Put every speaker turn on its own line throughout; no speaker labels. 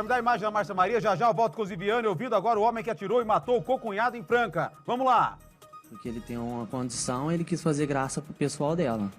Me dá a imagem da Márcia Maria, já eu volto com o Ziviane, ouvindo agora o homem que atirou e matou o co-cunhado em Franca. Vamos lá.
Porque ele tem uma condição, ele quis fazer graça pro pessoal dela.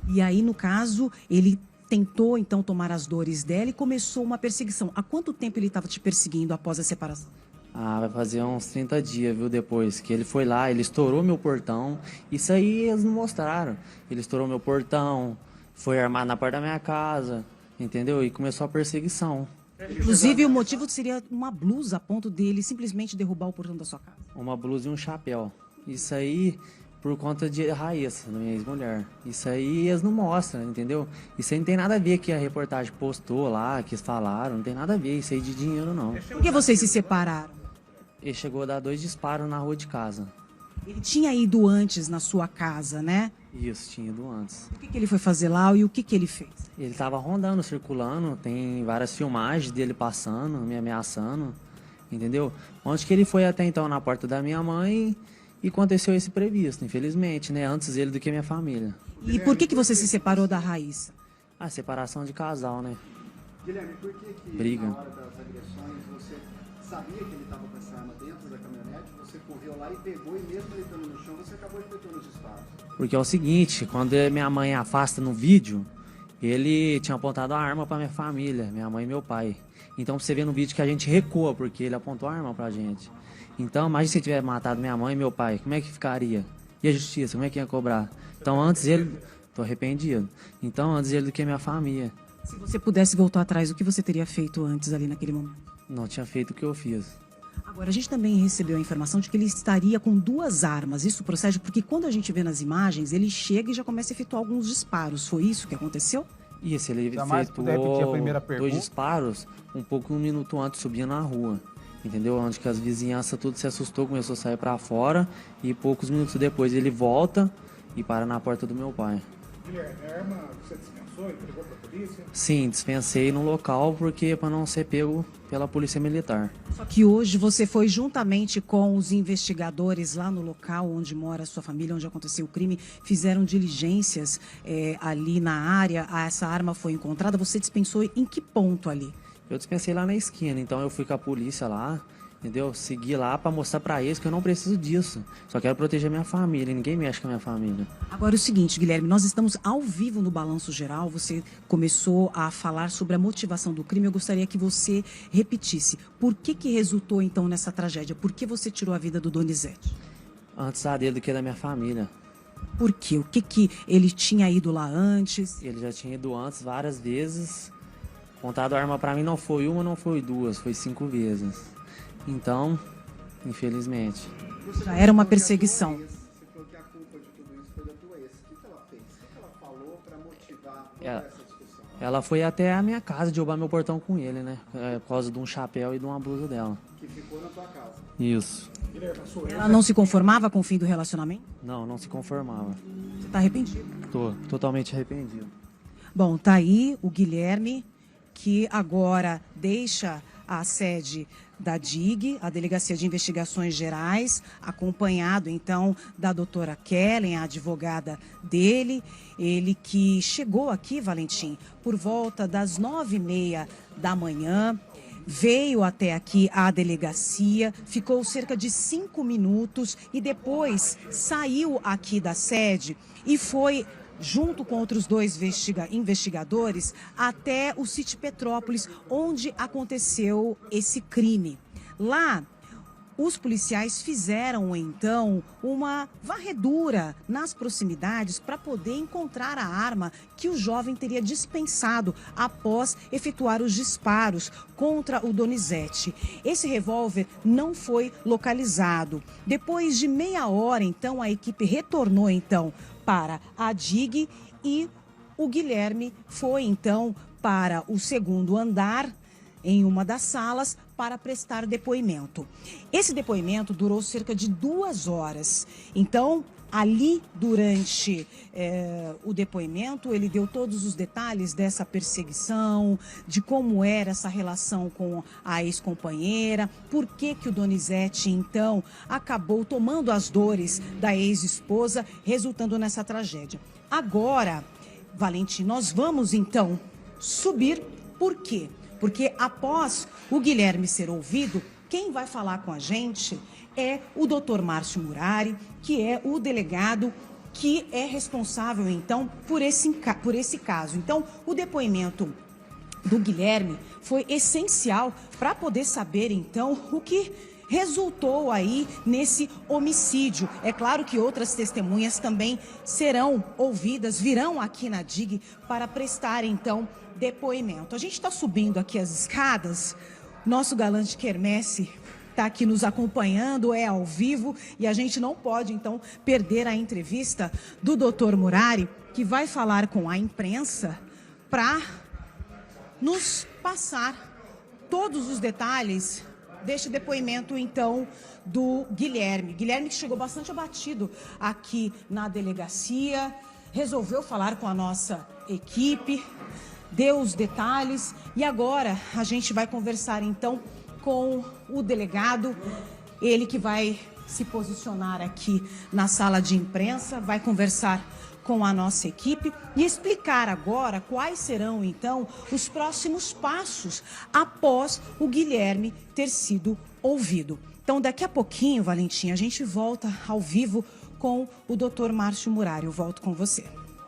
E aí, no caso, ele tentou, então, tomar as dores dela e começou uma perseguição. Há quanto tempo ele estava te perseguindo após a separação?
Ah, vai fazer uns 30 dias, viu, depois. Que ele foi lá, ele estourou meu portão. Isso aí eles não mostraram. Ele estourou meu portão, foi armado na porta da minha casa, entendeu? E começou a perseguição.
Inclusive, o motivo seria uma blusa a ponto dele simplesmente derrubar o portão da sua casa.
Uma blusa e um chapéu. Isso aí por conta de Raíssa, minha ex-mulher. Isso aí eles não mostram, entendeu? Isso aí não tem nada a ver que a reportagem postou lá, que eles falaram. Não tem nada a ver, isso aí de dinheiro não.
Por que vocês se separaram?
Ele chegou a dar 2 disparos na rua de casa.
Ele tinha ido antes na sua casa, né?
Isso, tinha ido antes.
O que ele foi fazer lá e o que ele fez?
Ele tava rondando, circulando, tem várias filmagens dele passando, me ameaçando, entendeu? Onde que ele foi até então na porta da minha mãe e aconteceu esse previsto, infelizmente, né? Antes ele do que minha família.
E por que você se separou da Raíssa?
A separação de casal, né?
Guilherme, por que
Briga.
Na hora das agressões você sabia que ele estava com essa arma dentro da caminhonete, você correu lá e pegou e mesmo ele estando no chão, você acabou efetuando os disparos?
Porque é o seguinte, quando minha mãe afasta no vídeo, ele tinha apontado a arma pra minha família, minha mãe e meu pai. Então você vê no vídeo que a gente recua, porque ele apontou a arma pra gente. Então, imagina se ele tivesse matado minha mãe e meu pai, como é que ficaria? E a justiça, como é que ia cobrar? Então antes ele... Tô arrependido. Então antes ele do que minha família.
Se você pudesse voltar atrás, o que você teria feito antes ali naquele momento?
Não tinha feito o que eu fiz.
Agora, a gente também recebeu a informação de que ele estaria com 2 armas. Isso procede porque quando a gente vê nas imagens, ele chega e já começa a efetuar alguns disparos. Foi isso que aconteceu?
Isso, ele
Jamais puder repetir a primeira
efetuou
pergunta.
2 disparos, um minuto antes subia na rua. Entendeu? Onde que as vizinhanças tudo se assustou, começou a sair pra fora. E poucos minutos depois ele volta e para na porta do meu pai.
Guilherme, a arma você dispensou e entregou para a polícia?
Sim, dispensei no local porque para não ser pego pela polícia militar.
Só que hoje você foi juntamente com os investigadores lá no local onde mora a sua família, onde aconteceu o crime, fizeram diligências ali na área, essa arma foi encontrada, você dispensou em que ponto ali?
Eu dispensei lá na esquina, então eu fui com a polícia lá, entendeu? Segui lá pra mostrar pra eles que eu não preciso disso. Só quero proteger minha família, ninguém mexe com a minha família.
Agora é o seguinte, Guilherme, nós estamos ao vivo no Balanço Geral, você começou a falar sobre a motivação do crime, eu gostaria que você repetisse. Por que resultou então nessa tragédia? Por que você tirou a vida do Donizete?
Antes a dele do que da minha família.
Por quê? O que ele tinha ido lá antes?
Ele já tinha ido antes várias vezes. Contado a arma pra mim não foi uma, não foi 2, foi 5 vezes. Então, infelizmente.
Já era uma perseguição.
Você falou que a culpa de tudo isso foi da tua ex. O que ela fez? O que ela falou para motivar toda essa discussão?
Ela foi até a minha casa derrubar meu portão com ele, né? Por causa de um chapéu e de uma blusa dela.
Que ficou na tua casa.
Isso.
Guilherme, a sua
Ela não se conformava com o fim do relacionamento?
Não se conformava.
Você está arrependido?
Tô totalmente arrependido.
Bom, tá aí o Guilherme, que agora deixa a sede da DIG, a Delegacia de Investigações Gerais, acompanhado então da doutora Kellen, a advogada dele, ele que chegou aqui, Valentim, por volta das 9h30 da manhã, veio até aqui à delegacia, ficou cerca de 5 minutos e depois saiu aqui da sede e foi junto com outros 2 investigadores, até o sítio Petrópolis, onde aconteceu esse crime. Lá, os policiais fizeram, então, uma varredura nas proximidades para poder encontrar a arma que o jovem teria dispensado após efetuar os disparos contra o Donizete. Esse revólver não foi localizado. Depois de meia hora, então, a equipe retornou, então, para a DIG e o Guilherme foi, então, para o 2º andar, em uma das salas, para prestar depoimento. Esse depoimento durou cerca de 2 horas. Então, ali, durante o depoimento, ele deu todos os detalhes dessa perseguição, de como era essa relação com a ex-companheira, por que o Donizete, então, acabou tomando as dores da ex-esposa, resultando nessa tragédia. Agora, Valentim, nós vamos, então, subir. Por quê? porque após o Guilherme ser ouvido, quem vai falar com a gente é o Dr. Márcio Murari, que é o delegado que é responsável, então, por esse caso. Então, o depoimento do Guilherme foi essencial para poder saber, então, o que resultou aí nesse homicídio. É claro que outras testemunhas também serão ouvidas, virão aqui na DIG para prestar, então, depoimento. A gente está subindo aqui as escadas, nosso galã de quermesse está aqui nos acompanhando, é ao vivo, e a gente não pode, então, perder a entrevista do Dr. Murari, que vai falar com a imprensa para nos passar todos os detalhes deste depoimento, então, do Guilherme. Guilherme que chegou bastante abatido aqui na delegacia, resolveu falar com a nossa equipe, deu os detalhes, e agora a gente vai conversar, então, com o delegado, ele que vai se posicionar aqui na sala de imprensa, vai conversar com a nossa equipe e explicar agora quais serão, então, os próximos passos após o Guilherme ter sido ouvido. Então, daqui a pouquinho, Valentim, a gente volta ao vivo com o Dr. Márcio Murari. Eu volto com você.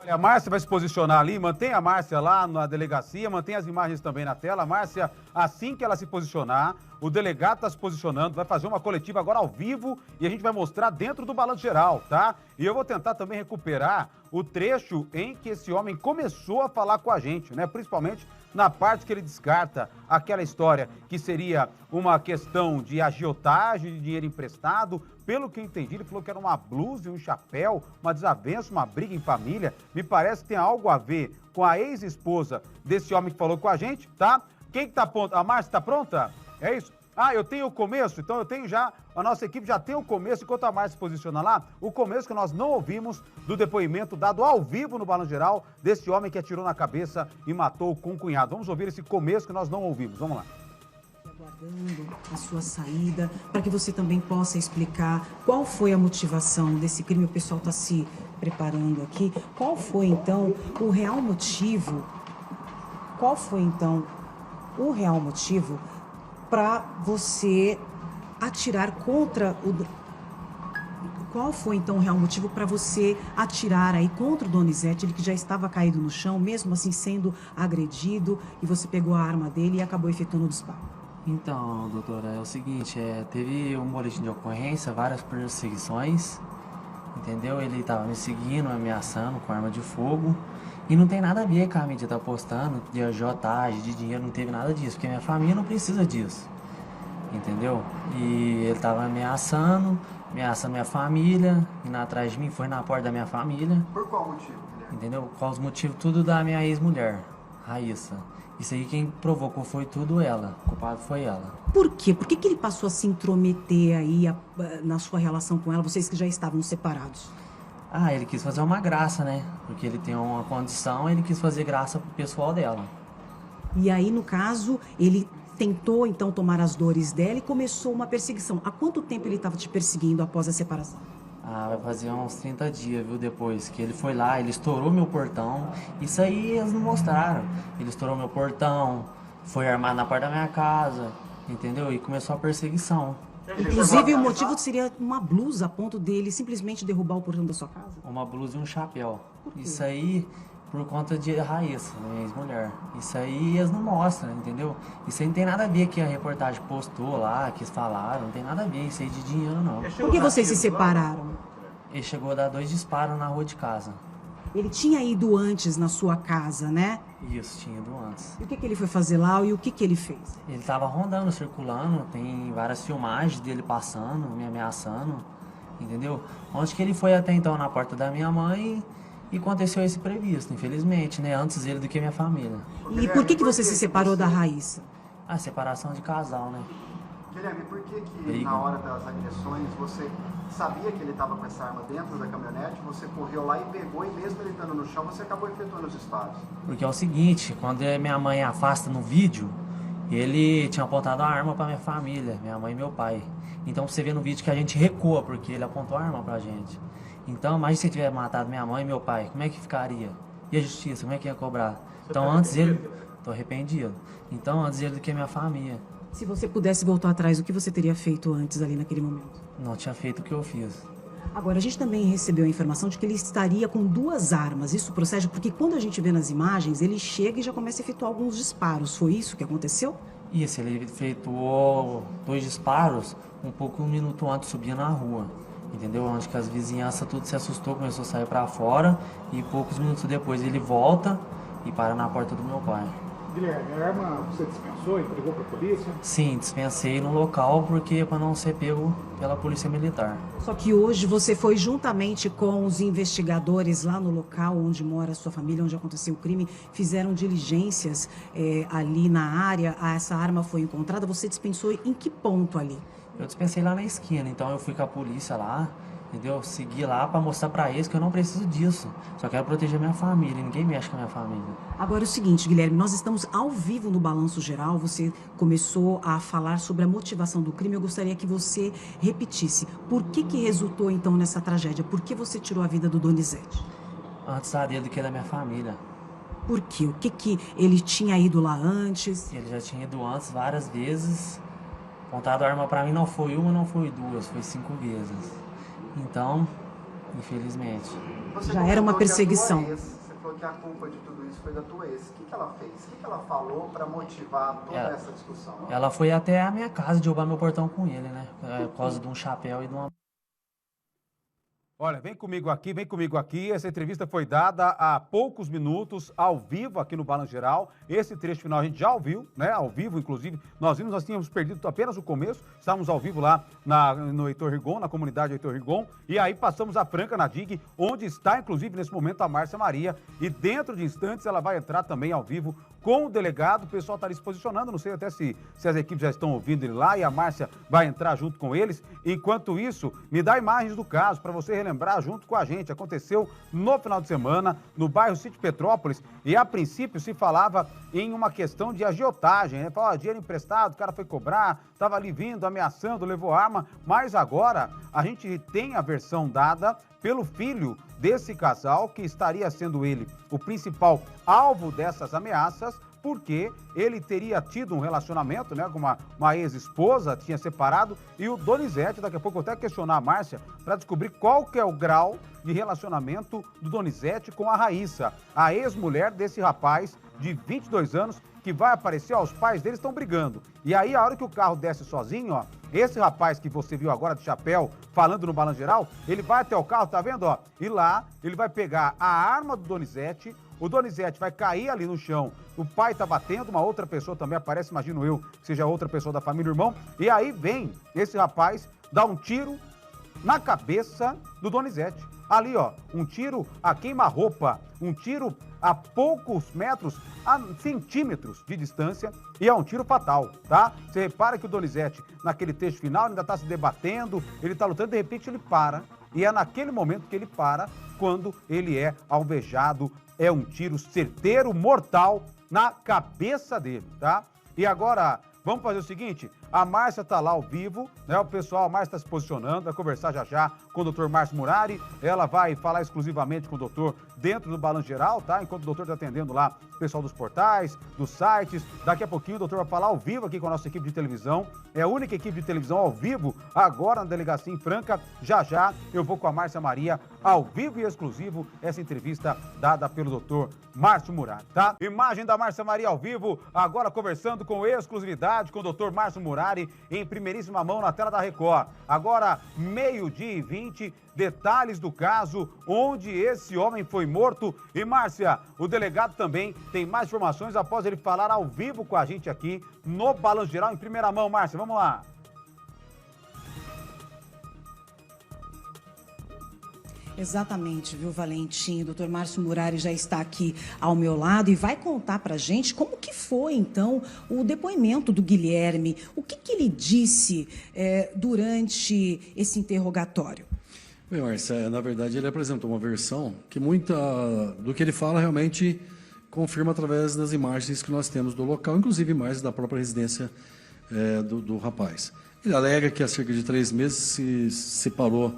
A Márcia vai se posicionar ali, mantém a Márcia lá na delegacia, mantém as imagens também na tela. A Márcia, assim que ela se posicionar, o delegado está se posicionando, vai fazer uma coletiva agora ao vivo e a gente vai mostrar dentro do balanço geral, tá? E eu vou tentar também recuperar o trecho em que esse homem começou a falar com a gente, né? Principalmente na parte que ele descarta aquela história que seria uma questão de agiotagem, de dinheiro emprestado. Pelo que eu entendi, ele falou que era uma blusa e um chapéu, uma desavença, uma briga em família. Me parece que tem algo a ver com a ex-esposa desse homem que falou com a gente, tá? Quem que tá pronto? A Márcia tá pronta? É isso? Ah, eu tenho o começo? Então eu tenho já, a nossa equipe já tem o começo, enquanto a Márcia se posiciona lá, o começo que nós não ouvimos do depoimento dado ao vivo no Balanço Geral desse homem que atirou na cabeça e matou o concunhado. Vamos ouvir esse começo que nós não ouvimos. Vamos lá.
Aguardando a sua saída, para que você também possa explicar qual foi a motivação desse crime. O pessoal está se preparando aqui. Qual foi, então, o real motivo? Qual foi, então, o real motivo para você atirar contra o... Qual foi, então, o real motivo para você atirar aí contra o Donizete, ele que já estava caído no chão, mesmo assim sendo agredido, e você pegou a arma dele e acabou efetuando o disparo?
Então, doutora, é o seguinte, teve um boletim de ocorrência, várias perseguições, entendeu? Ele estava me seguindo, me ameaçando com arma de fogo, e não tem nada a ver com a mídia tá postando, de agiotagem, de dinheiro, não teve nada disso, porque minha família não precisa disso, entendeu? E ele estava ameaçando minha família, indo atrás de mim, foi na porta da minha família.
Por qual motivo, Guilherme?
Entendeu? Qual os motivos? Tudo da minha ex-mulher, Raíssa. Isso aí quem provocou foi tudo ela, o culpado foi ela.
Por quê? Por que ele passou a se intrometer aí na sua relação com ela, vocês que já estavam separados?
Ah, ele quis fazer uma graça, né? Porque ele tem uma condição, ele quis fazer graça pro pessoal dela.
E aí, no caso, ele tentou, então, tomar as dores dela e começou uma perseguição. Há quanto tempo ele estava te perseguindo após a separação?
Ah, vai fazer uns 30 dias, viu, depois que ele foi lá, ele estourou meu portão. Isso aí eles não mostraram. Ele estourou meu portão, foi armado na porta da minha casa, entendeu? E começou a perseguição.
Inclusive, o motivo seria uma blusa a ponto dele simplesmente derrubar o portão da sua casa?
Uma blusa e um chapéu. Isso aí por conta de Raíssa, minha ex-mulher. Isso aí eles não mostram, entendeu? Isso aí não tem nada a ver que a reportagem postou lá, que eles falaram, não tem nada a ver isso aí de dinheiro, não.
Por que vocês se separaram?
Ele chegou a dar 2 disparos na rua de casa.
Ele tinha ido antes na sua casa, né?
Isso, tinha ido antes.
E o que ele foi fazer lá e o que ele fez?
Ele tava rondando, circulando, tem várias filmagens dele passando, me ameaçando, entendeu? Onde que ele foi até então na porta da minha mãe e aconteceu esse previsto, infelizmente, né? Antes ele do que minha família.
E por que você se separou da Raíssa?
Ah, separação de casal, né?
Guilherme, por que
Briga.
na hora das agressões você sabia que ele estava com essa arma dentro da caminhonete, você correu lá e pegou e mesmo ele estando no chão, você acabou efetuando os disparos?
Porque é o seguinte, quando minha mãe afasta no vídeo, ele tinha apontado a arma pra minha família, minha mãe e meu pai. Então você vê no vídeo que a gente recua, porque ele apontou a arma pra gente. Então, imagina se ele tivesse matado minha mãe e meu pai, como é que ficaria? E a justiça, como é que ia cobrar? Então antes ele... tô arrependido. Então, antes ele do que a minha família.
Se você pudesse voltar atrás, o que você teria feito antes ali naquele momento?
Não tinha feito o que eu fiz.
Agora, a gente também recebeu a informação de que ele estaria com 2 armas. Isso procede porque quando a gente vê nas imagens, ele chega e já começa a efetuar alguns disparos. Foi isso que aconteceu?
Isso, ele efetuou 2 disparos um minuto antes, subia na rua. Entendeu? Onde que as vizinhanças tudo se assustou, começou a sair pra fora. E poucos minutos depois ele volta e para na porta do meu pai.
Guilherme, a arma você dispensou, entregou para a polícia?
Sim, dispensei no local porque para não ser pego pela polícia militar.
Só que hoje você foi juntamente com os investigadores lá no local onde mora a sua família, onde aconteceu o crime, fizeram diligências ali na área, essa arma foi encontrada, você dispensou em que ponto ali?
Eu dispensei lá na esquina, então eu fui com a polícia lá, entendeu? Segui lá para mostrar para eles que eu não preciso disso. Só quero proteger minha família, ninguém mexe com a minha família.
Agora é o seguinte, Guilherme, nós estamos ao vivo no Balanço Geral, você começou a falar sobre a motivação do crime, eu gostaria que você repetisse. Por que resultou então nessa tragédia? Por que você tirou a vida do Donizete?
Antes dele do que da minha família.
Por quê? O que ele tinha ido lá antes?
Ele já tinha ido antes várias vezes. Apontado a arma para mim não foi uma, não foi 2, foi 5 vezes. Então, infelizmente.
Você
já era uma perseguição.
Você falou que a culpa de tudo isso foi da tua ex. O que ela fez? O que ela falou para motivar toda essa discussão?
Ela foi até a minha casa derrubar meu portão com ele, né? Por causa de um chapéu e de uma...
Olha, vem comigo aqui. Essa entrevista foi dada há poucos minutos, ao vivo, aqui no Balanço Geral. Esse trecho final a gente já ouviu, né? Ao vivo, inclusive. Nós tínhamos perdido apenas o começo. Estávamos ao vivo lá no Heitor Rigon, na comunidade Heitor Rigon. E aí passamos a Franca, na DIG, onde está, inclusive, nesse momento, a Márcia Maria. E dentro de instantes ela vai entrar também ao vivo com o delegado. O pessoal está ali se posicionando. Não sei até se as equipes já estão ouvindo ele lá. E a Márcia vai entrar junto com eles. Enquanto isso, me dá imagens do caso para você relembrar junto com a gente. Aconteceu no final de semana, no bairro Sítio Petrópolis, e a princípio se falava em uma questão de agiotagem, né? Falava, dinheiro emprestado, o cara foi cobrar, estava ali vindo, ameaçando, levou arma, mas agora a gente tem a versão dada pelo filho desse casal, que estaria sendo ele o principal alvo dessas ameaças, porque ele teria tido um relacionamento, né, com uma ex-esposa, tinha separado, e o Donizete, daqui a pouco eu vou até questionar a Márcia, para descobrir qual que é o grau de relacionamento do Donizete com a Raíssa, a ex-mulher desse rapaz de 22 anos, que vai aparecer, ó, os pais deles estão brigando. E aí, a hora que o carro desce sozinho, ó, esse rapaz que você viu agora de chapéu, falando no Balanço Geral, ele vai até o carro, tá vendo, ó? E lá, ele vai pegar a arma do Donizete, o Donizete vai cair ali no chão, o pai tá batendo, uma outra pessoa também aparece, imagino eu, que seja outra pessoa da família, irmão, e aí vem esse rapaz, dá um tiro na cabeça do Donizete. Ali, ó, um tiro a queima-roupa, um tiro a poucos metros, a centímetros de distância, e é um tiro fatal, tá? Você repara que o Donizete, naquele trecho final, ainda tá se debatendo, ele tá lutando, de repente ele para, e é naquele momento que ele para, quando ele é alvejado. É um tiro certeiro, mortal, na cabeça dele, tá? E agora, vamos fazer o seguinte, a Márcia tá lá ao vivo, né? O pessoal, a Márcia está se posicionando, vai conversar já com o doutor Márcio Murari, ela vai falar exclusivamente com o doutor dentro do Balanço Geral, tá? Enquanto o doutor está atendendo lá o pessoal dos portais, dos sites, daqui a pouquinho o doutor vai falar ao vivo aqui com a nossa equipe de televisão, é a única equipe de televisão ao vivo agora na delegacia em Franca, já eu vou com a Márcia Maria, ao vivo e exclusivo, essa entrevista dada pelo doutor Márcio Murari, tá? Imagem da Márcia Maria ao vivo, agora conversando com exclusividade com o doutor Márcio Murari, em primeiríssima mão na tela da Record. Agora, 12h20, detalhes do caso, onde esse homem foi morto. E Márcia, o delegado também tem mais informações após ele falar ao vivo com a gente aqui no Balanço Geral, em primeira mão. Márcia, vamos lá.
Exatamente, viu, Valentim? O doutor Márcio Murari já está aqui ao meu lado e vai contar pra gente como que foi, então, o depoimento do Guilherme. O que ele disse durante esse interrogatório?
Bem, Márcia, na verdade ele apresentou uma versão que muita do que ele fala realmente confirma através das imagens que nós temos do local, inclusive imagens da própria residência do rapaz. Ele alega que há cerca de 3 meses se separou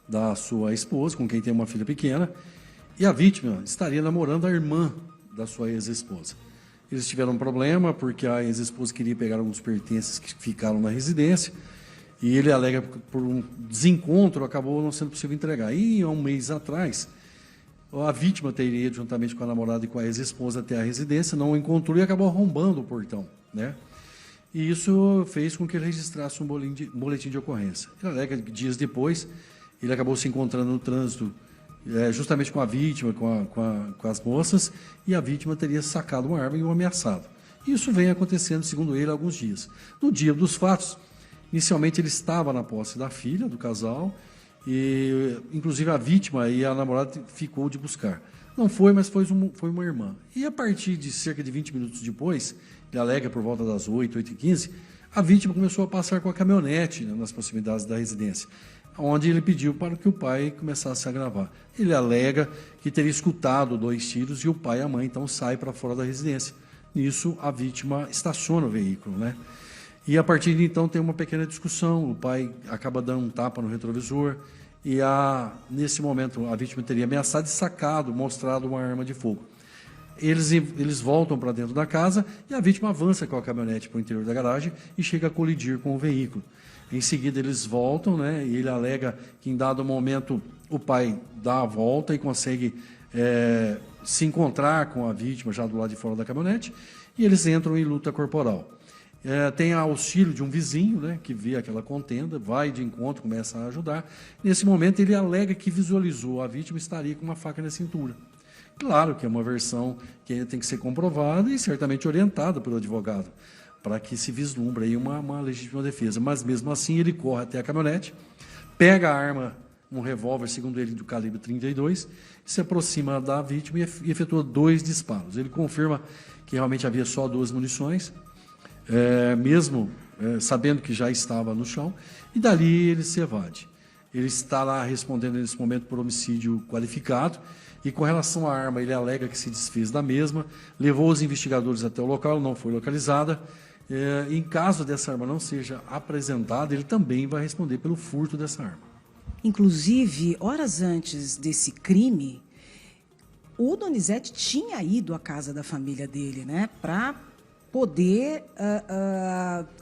da sua esposa, com quem tem uma filha pequena, e a vítima estaria namorando a irmã da sua ex-esposa. Eles tiveram um problema porque a ex-esposa queria pegar alguns pertences que ficaram na residência e ele alega que por um desencontro acabou não sendo possível entregar. E há um mês atrás, a vítima teria ido juntamente com a namorada e com a ex-esposa até a residência, não o encontrou e acabou arrombando o portão, né? E isso fez com que ele registrasse um boletim de ocorrência. Ele alega que dias depois ele acabou se encontrando no trânsito justamente com a vítima, com as moças, e a vítima teria sacado uma arma e o ameaçado. Isso vem acontecendo, segundo ele, há alguns dias. No dia dos fatos, inicialmente ele estava na posse da filha do casal, e inclusive a vítima e a namorada ficou de buscar. Não foi, mas foi uma irmã. E a partir de cerca de 20 minutos depois, ele alega por volta das 8h15, a vítima começou a passar com a caminhonete, né, nas proximidades da residência, onde ele pediu para que o pai começasse a gravar. Ele alega que teria escutado 2 tiros e o pai e a mãe então saem para fora da residência. Nisso, a vítima estaciona o veículo, né? E a partir de então tem uma pequena discussão, o pai acaba dando um tapa no retrovisor e nesse momento a vítima teria ameaçado e sacado, mostrado uma arma de fogo. Eles voltam para dentro da casa e a vítima avança com a caminhonete para o interior da garagem e chega a colidir com o veículo. Em seguida eles voltam, né, e ele alega que em dado momento o pai dá a volta e consegue se encontrar com a vítima já do lado de fora da caminhonete e eles entram em luta corporal. Tem auxílio de um vizinho, né, que vê aquela contenda, vai de encontro, começa a ajudar. Nesse momento ele alega que visualizou a vítima estaria com uma faca na cintura. Claro que é uma versão que ainda tem que ser comprovada e certamente orientada pelo advogado, para que se vislumbre aí uma legítima defesa. Mas, mesmo assim, ele corre até a caminhonete, pega a arma, um revólver, segundo ele, do calibre 32, se aproxima da vítima e efetua 2 disparos. Ele confirma que realmente havia só 2 munições, mesmo sabendo que já estava no chão, e dali ele se evade. Ele está lá respondendo nesse momento por homicídio qualificado, e com relação à arma, ele alega que se desfez da mesma, levou os investigadores até o local, não foi localizada. Em caso dessa arma não seja apresentada, ele também vai responder pelo furto dessa arma.
Inclusive, horas antes desse crime, o Donizete tinha ido à casa da família dele, né, para poder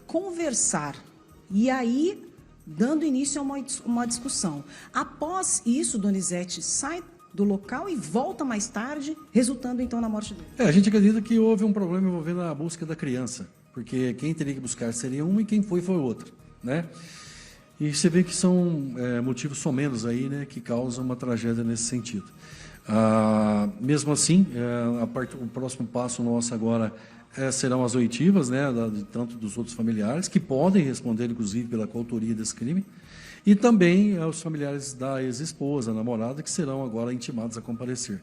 conversar. E aí, dando início a uma discussão. Após isso, Donizete sai do local e volta mais tarde, resultando então na morte dele.
A gente acredita que houve um problema envolvendo a busca da criança, porque quem teria que buscar seria uma e quem foi outra, né? E você vê que são motivos somenos aí, né, que causam uma tragédia nesse sentido. Mesmo assim, o próximo passo nosso agora serão as oitivas, né, tanto dos outros familiares, que podem responder, inclusive, pela coautoria desse crime, e também os familiares da ex-esposa, namorada, que serão agora intimados a comparecer.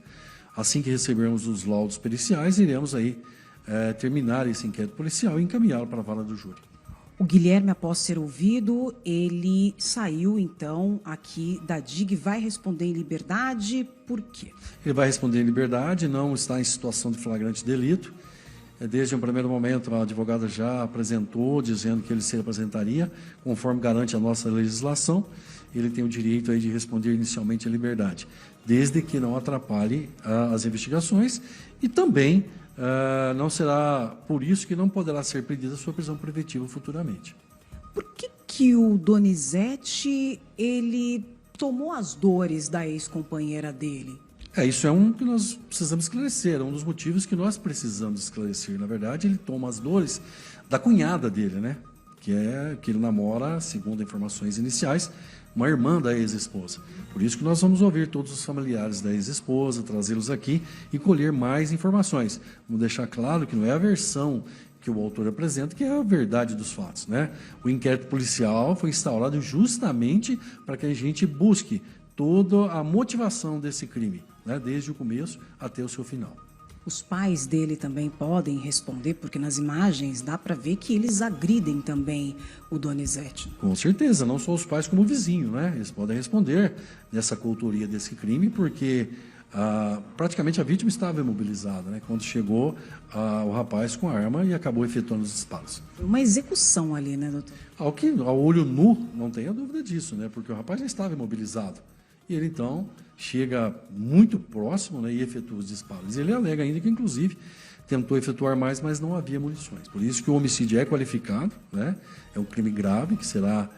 Assim que recebermos os laudos periciais, iremos aí terminar esse inquérito policial e encaminhá-lo para a vara do júri.
O Guilherme, após ser ouvido, ele saiu, então, aqui da DIG, vai responder em liberdade, por quê?
Ele vai responder em liberdade, não está em situação de flagrante delito. Desde um primeiro momento, a advogada já apresentou, dizendo que ele se apresentaria, conforme garante a nossa legislação. Ele tem o direito aí de responder inicialmente em liberdade, desde que não atrapalhe as investigações e também não será por isso que não poderá ser pedida sua prisão preventiva futuramente.
Por que o Donizete, ele tomou as dores da ex-companheira dele?
Isso é um que nós precisamos esclarecer, é um dos motivos que nós precisamos esclarecer. Na verdade, ele toma as dores da cunhada dele, né? Que ele namora, segundo informações iniciais, uma irmã da ex-esposa. Por isso que nós vamos ouvir todos os familiares da ex-esposa, trazê-los aqui e colher mais informações. Vamos deixar claro que não é a versão que o autor apresenta, que é a verdade dos fatos, né? O inquérito policial foi instaurado justamente para que a gente busque toda a motivação desse crime, né? Desde o começo até o seu final.
Os pais dele também podem responder, porque nas imagens dá para ver que eles agridem também o Donizete.
Com certeza, não só os pais como o vizinho, né? Eles podem responder nessa coautoria desse crime, porque praticamente a vítima estava imobilizada, né? Quando chegou o rapaz com a arma e acabou efetuando os disparos.
Foi uma execução ali, né, doutor?
Ao olho nu, não tenha dúvida disso, né? Porque o rapaz já estava imobilizado. E ele, então, chega muito próximo, né, e efetua os disparos. Ele alega ainda que, inclusive, tentou efetuar mais, mas não havia munições. Por isso que o homicídio é qualificado, né? É um crime grave que será,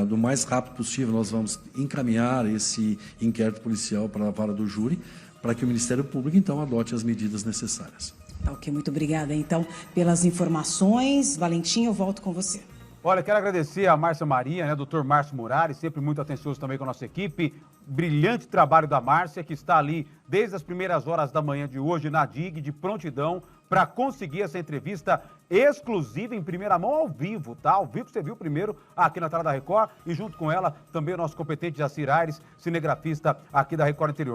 do mais rápido possível, nós vamos encaminhar esse inquérito policial para a vara do júri, para que o Ministério Público, então, adote as medidas necessárias.
Tá, ok, muito obrigada, então, pelas informações. Valentim, eu volto com você.
Olha, quero agradecer a Márcia Maria, né, doutor Márcio Murari, sempre muito atencioso também com a nossa equipe. Brilhante trabalho da Márcia, que está ali desde as primeiras horas da manhã de hoje na DIG, de prontidão, para conseguir essa entrevista exclusiva em primeira mão ao vivo, tá? Ao vivo você viu primeiro aqui na tela da Record e junto com ela também o nosso competente Jacir Aires, cinegrafista aqui da Record Interior.